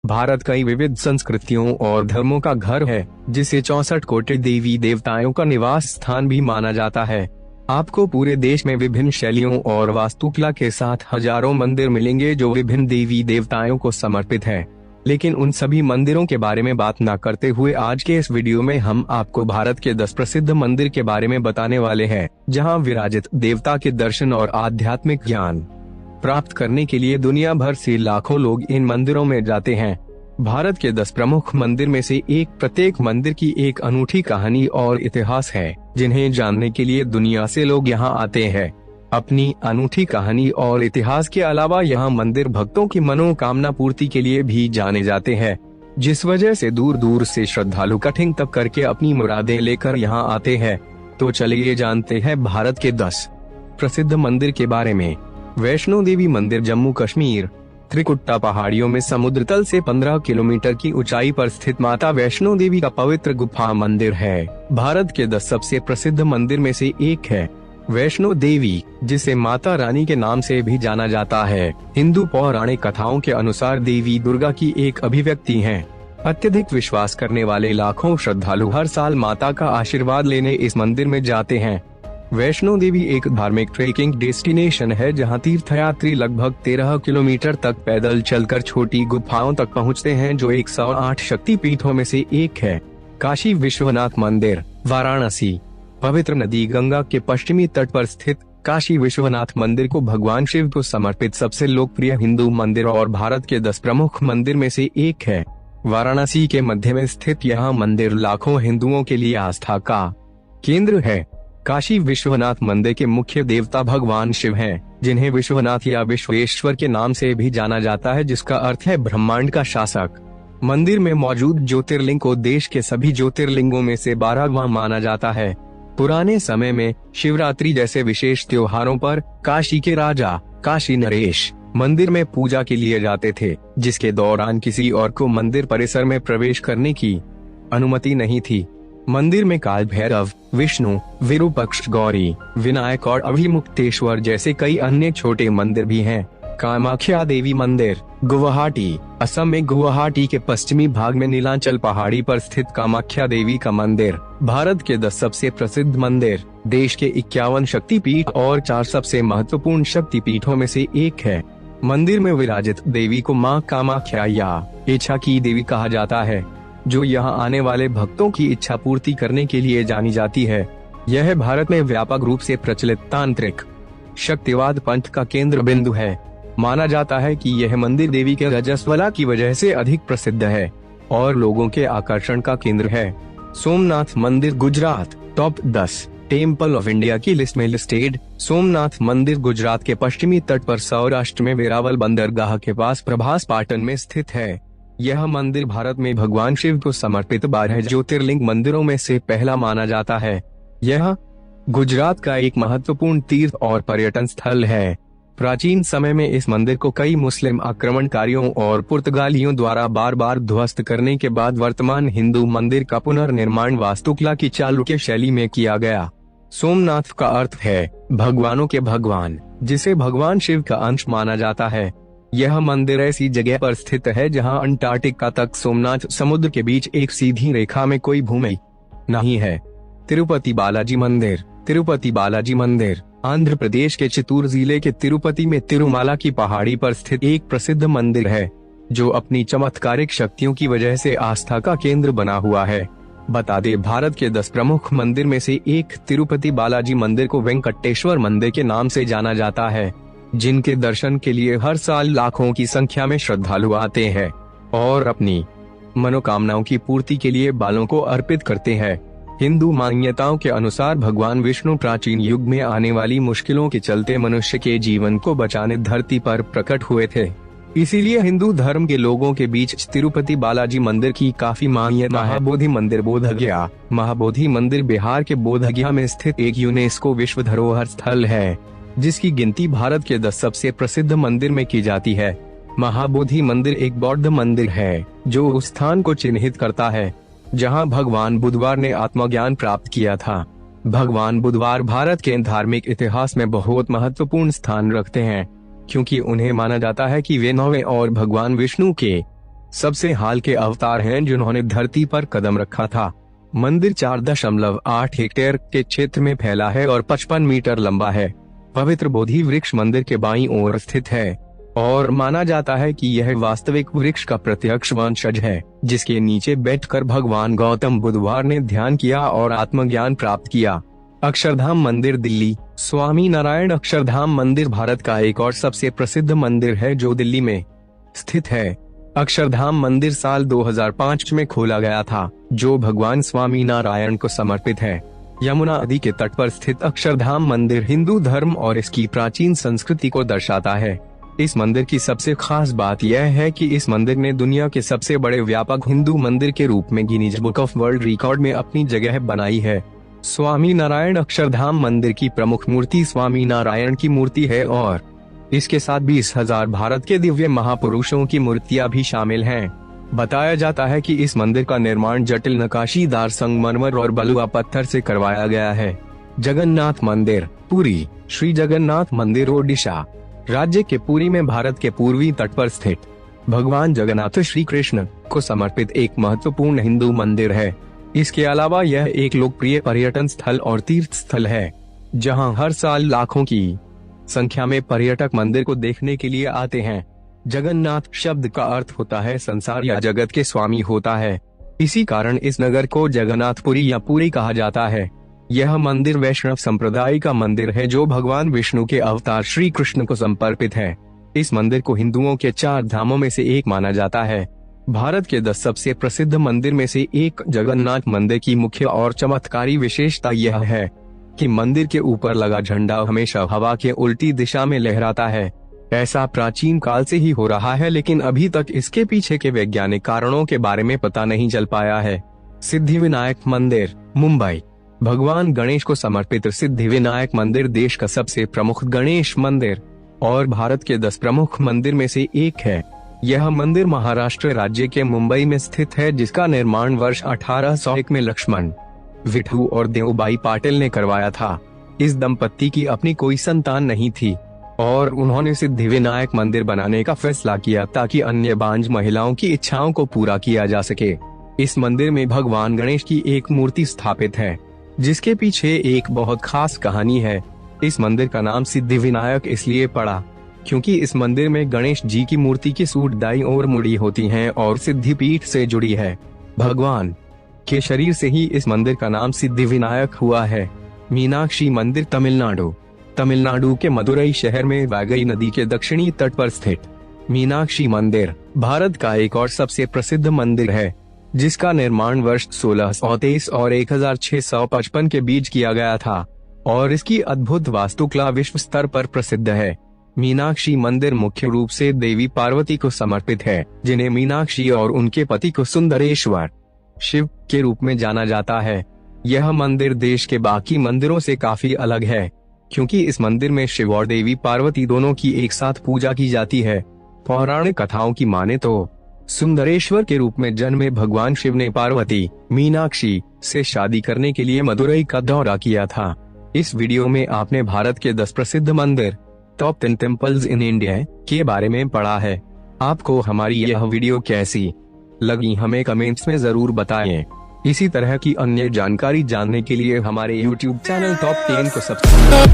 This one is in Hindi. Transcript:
भारत कई विविध संस्कृतियों और धर्मों का घर है, जिसे 64 कोटि देवी देवताओं का निवास स्थान भी माना जाता है। आपको पूरे देश में विभिन्न शैलियों और वास्तुकला के साथ हजारों मंदिर मिलेंगे जो विभिन्न देवी देवताओं को समर्पित हैं। लेकिन उन सभी मंदिरों के बारे में बात न करते हुए आज के इस वीडियो में हम आपको भारत के 10 प्रसिद्ध मंदिर के बारे में बताने वाले हैं, जहां विराजित देवता के दर्शन और आध्यात्मिक ज्ञान प्राप्त करने के लिए दुनिया भर से लाखों लोग इन मंदिरों में जाते हैं। भारत के 10 प्रमुख मंदिर में से प्रत्येक मंदिर की एक अनूठी कहानी और इतिहास है, जिन्हें जानने के लिए दुनिया से लोग यहाँ आते हैं। अपनी अनूठी कहानी और इतिहास के अलावा यहाँ मंदिर भक्तों की मनोकामना पूर्ति के लिए भी जाने जाते हैं, जिस वजह से दूर दूर से श्रद्धालु कठिन तप करके अपनी मुरादें लेकर यहाँ आते हैं। तो चलिए जानते हैं भारत के 10 प्रसिद्ध मंदिर के बारे में। वैष्णो देवी मंदिर जम्मू कश्मीर, त्रिकुटा पहाड़ियों में समुद्र तल से 15 किलोमीटर की ऊंचाई पर स्थित माता वैष्णो देवी का पवित्र गुफा मंदिर है। भारत के 10 सबसे प्रसिद्ध मंदिर में से एक है वैष्णो देवी, जिसे माता रानी के नाम से भी जाना जाता है। हिंदू पौराणिक कथाओं के अनुसार देवी दुर्गा की एक अभिव्यक्ति है। अत्यधिक विश्वास करने वाले लाखों श्रद्धालु हर साल माता का आशीर्वाद लेने इस मंदिर में जाते हैं। वैष्णो देवी एक धार्मिक ट्रेकिंग डेस्टिनेशन है, जहां तीर्थयात्री लगभग 13 किलोमीटर तक पैदल चलकर छोटी गुफाओं तक पहुंचते हैं, जो 108 शक्तिपीठों में से एक है। काशी विश्वनाथ मंदिर, वाराणसी। पवित्र नदी गंगा के पश्चिमी तट पर स्थित काशी विश्वनाथ मंदिर को भगवान शिव को समर्पित सबसे लोकप्रिय हिंदू मंदिर और भारत के 10 प्रमुख मंदिर में से एक है। वाराणसी के मध्य में स्थित यह मंदिर लाखों हिंदुओं के लिए आस्था का केंद्र है। काशी विश्वनाथ मंदिर के मुख्य देवता भगवान शिव हैं, जिन्हें विश्वनाथ या विश्वेश्वर के नाम से भी जाना जाता है, जिसका अर्थ है ब्रह्मांड का शासक। मंदिर में मौजूद ज्योतिर्लिंग को देश के सभी ज्योतिर्लिंगों में से 12वां माना जाता है। पुराने समय में शिवरात्रि जैसे विशेष त्योहारों पर काशी के राजा काशी नरेश मंदिर में पूजा के लिए जाते थे, जिसके दौरान किसी और को मंदिर परिसर में प्रवेश करने की अनुमति नहीं थी। मंदिर में काल भैरव, विष्णु, विरूपक्ष गौरी, विनायक और अभिमुक्तेश्वर जैसे कई अन्य छोटे मंदिर भी हैं। कामाख्या देवी मंदिर, गुवाहाटी। असम में गुवाहाटी के पश्चिमी भाग में नीलांचल पहाड़ी पर स्थित कामाख्या देवी का मंदिर भारत के 10 सबसे प्रसिद्ध मंदिर, देश के 51 शक्तिपीठ और 4 सबसे महत्वपूर्ण शक्तिपीठों में से एक है। मंदिर में विराजित देवी को मां कामाख्या या इच्छा की देवी कहा जाता है, जो यहाँ आने वाले भक्तों की इच्छा पूर्ति करने के लिए जानी जाती है। यह भारत में व्यापक रूप से प्रचलित तांत्रिक शक्तिवाद पंथ का केंद्र बिंदु है। माना जाता है कि यह मंदिर देवी के रजस्वला की वजह से अधिक प्रसिद्ध है और लोगों के आकर्षण का केंद्र है। सोमनाथ मंदिर Gujarat, top 10 temple of India की लिस्ट में लिस्टेड। सोमनाथ मंदिर गुजरात के पश्चिमी तट पर सौराष्ट्र में वेरावल बंदरगाह के पास प्रभास पाटन में स्थित है। यह मंदिर भारत में भगवान शिव को समर्पित 12 ज्योतिर्लिंग मंदिरों में से पहला माना जाता है। यह गुजरात का एक महत्वपूर्ण तीर्थ और पर्यटन स्थल है। प्राचीन समय में इस मंदिर को कई मुस्लिम आक्रमणकारियों और पुर्तगालियों द्वारा बार बार ध्वस्त करने के बाद वर्तमान हिंदू मंदिर का पुनर्निर्माण वास्तुकला की चालुक्य शैली में किया गया। सोमनाथ का अर्थ है भगवानों के भगवान, जिसे भगवान शिव का अंश माना जाता है। यह मंदिर ऐसी जगह पर स्थित है जहां अंटार्कटिका तक सोमनाथ समुद्र के बीच एक सीधी रेखा में कोई भूमि नहीं है। तिरुपति बालाजी मंदिर, तिरुपति बालाजी मंदिर आंध्र प्रदेश के चित्तूर जिले के तिरुपति में तिरुमाला की पहाड़ी पर स्थित एक प्रसिद्ध मंदिर है, जो अपनी चमत्कारिक शक्तियों की वजह से आस्था का केंद्र बना हुआ है। बता दें, भारत के 10 प्रमुख मंदिर में से एक तिरुपति बालाजी मंदिर को वेंकटेश्वर मंदिर के नाम से जाना जाता है, जिनके दर्शन के लिए हर साल लाखों की संख्या में श्रद्धालु आते हैं और अपनी मनोकामनाओं की पूर्ति के लिए बालों को अर्पित करते हैं। हिंदू मान्यताओं के अनुसार भगवान विष्णु प्राचीन युग में आने वाली मुश्किलों के चलते मनुष्य के जीवन को बचाने धरती पर प्रकट हुए थे। इसीलिए हिंदू धर्म के लोगों के बीच तिरुपति बालाजी मंदिर की काफी मान्यता है। महाबोधि मंदिर बोधगया, महाबोधि मंदिर बिहार के बोधगया में स्थित एक यूनेस्को विश्व धरोहर स्थल है, जिसकी गिनती भारत के 10 सबसे प्रसिद्ध मंदिर में की जाती है। महाबोधि मंदिर एक बौद्ध मंदिर है, जो उस स्थान को चिन्हित करता है जहां भगवान बुधवार ने आत्मज्ञान प्राप्त किया था। भगवान बुधवार भारत के धार्मिक इतिहास में बहुत महत्वपूर्ण स्थान रखते हैं, क्योंकि उन्हें माना जाता है कि वे 9वें और भगवान विष्णु के सबसे हाल के अवतार हैं जिन्होंने धरती पर कदम रखा था। मंदिर 4.8 हेक्टेयर के क्षेत्र में फैला है और 55 मीटर लंबा है। पवित्र बोधि वृक्ष मंदिर के बाईं ओर स्थित है और माना जाता है कि यह वास्तविक वृक्ष का प्रत्यक्ष वंशज है, जिसके नीचे बैठकर भगवान गौतम बुद्धवार ने ध्यान किया और आत्मज्ञान प्राप्त किया। अक्षरधाम मंदिर दिल्ली। स्वामी नारायण अक्षरधाम मंदिर भारत का एक और सबसे प्रसिद्ध मंदिर है जो दिल्ली में स्थित है। अक्षरधाम मंदिर साल 2005 में खोला गया था, जो भगवान स्वामी नारायण को समर्पित है। यमुना नदी के तट पर स्थित अक्षरधाम मंदिर हिंदू धर्म और इसकी प्राचीन संस्कृति को दर्शाता है। इस मंदिर की सबसे खास बात यह है कि इस मंदिर ने दुनिया के सबसे बड़े व्यापक हिंदू मंदिर के रूप में Guinness book of world record में अपनी जगह बनाई है। स्वामी नारायण अक्षरधाम मंदिर की प्रमुख मूर्ति स्वामी नारायण की मूर्ति है और इसके साथ 20,000 भारत के दिव्य महापुरुषों की मूर्तियां भी शामिल हैं। बताया जाता है कि इस मंदिर का निर्माण जटिल नकाशीदार संगमरमर और बलुआ पत्थर से करवाया गया है। जगन्नाथ मंदिर पुरी। श्री जगन्नाथ मंदिर ओडिशा राज्य के पुरी में भारत के पूर्वी तट पर स्थित भगवान जगन्नाथ श्री कृष्ण को समर्पित एक महत्वपूर्ण हिंदू मंदिर है। इसके अलावा यह एक लोकप्रिय पर्यटन स्थल और तीर्थ स्थल है, जहां हर साल लाखों की संख्या में पर्यटक मंदिर को देखने के लिए आते हैं। जगन्नाथ शब्द का अर्थ होता है संसार या जगत के स्वामी होता है। इसी कारण इस नगर को जगन्नाथपुरी या पुरी कहा जाता है। यह मंदिर वैष्णव संप्रदाय का मंदिर है जो भगवान विष्णु के अवतार श्री कृष्ण को समर्पित है। इस मंदिर को हिंदुओं के 4 धामों में से एक माना जाता है। भारत के 10 सबसे प्रसिद्ध मंदिर में से एक जगन्नाथ मंदिर की मुख्य और चमत्कारी विशेषता यह है कि मंदिर के ऊपर लगा झंडा हमेशा हवा के उल्टी दिशा में लहराता है। ऐसा प्राचीन काल से ही हो रहा है, लेकिन अभी तक इसके पीछे के वैज्ञानिक कारणों के बारे में पता नहीं चल पाया है। सिद्धिविनायक मंदिर मुंबई। भगवान गणेश को समर्पित सिद्धिविनायक मंदिर देश का सबसे प्रमुख गणेश मंदिर और भारत के 10 प्रमुख मंदिर में से एक है। यह मंदिर महाराष्ट्र राज्य के मुंबई में स्थित है, जिसका निर्माण वर्ष 1801 में लक्ष्मण विठू और देवबाई पाटिल ने करवाया था। इस दंपत्ति की अपनी कोई संतान नहीं थी और उन्होंने सिद्धिविनायक मंदिर बनाने का फैसला किया ताकि अन्य बांझ महिलाओं की इच्छाओं को पूरा किया जा सके। इस मंदिर में भगवान गणेश की एक मूर्ति स्थापित है, जिसके पीछे एक बहुत खास कहानी है। इस मंदिर का नाम सिद्धिविनायक इसलिए पड़ा क्योंकि इस मंदिर में गणेश जी की मूर्ति की सूंड दाईं ओर मुड़ी होती है और सिद्धिपीठ से जुड़ी है। भगवान के शरीर से ही इस मंदिर का नाम सिद्धिविनायक हुआ है। मीनाक्षी मंदिर तमिलनाडु। तमिलनाडु के मदुरई शहर में वैगई नदी के दक्षिणी तट पर स्थित मीनाक्षी मंदिर भारत का एक और सबसे प्रसिद्ध मंदिर है, जिसका निर्माण वर्ष 1623 और 1655 के बीच किया गया था और इसकी अद्भुत वास्तुकला विश्व स्तर पर प्रसिद्ध है। मीनाक्षी मंदिर मुख्य रूप से देवी पार्वती को समर्पित है, जिन्हें मीनाक्षी और उनके पति को सुंदरेश्वर शिव के रूप में जाना जाता है। यह मंदिर देश के बाकी मंदिरों से काफी अलग है, क्योंकि इस मंदिर में शिव और देवी पार्वती दोनों की एक साथ पूजा की जाती है। पौराणिक कथाओं की माने तो सुंदरेश्वर के रूप में जन्मे भगवान शिव ने पार्वती मीनाक्षी से शादी करने के लिए मदुरई का दौरा किया था। इस वीडियो में आपने भारत के 10 प्रसिद्ध मंदिर टॉप 10 टेम्पल्स इन इंडिया के बारे में पढ़ा है। आपको हमारी यह वीडियो कैसी लगी हमें कमेंट्स में जरूर बताएं। इसी तरह की अन्य जानकारी जानने के लिए हमारे YouTube चैनल टॉप 10 को सब्सक्राइब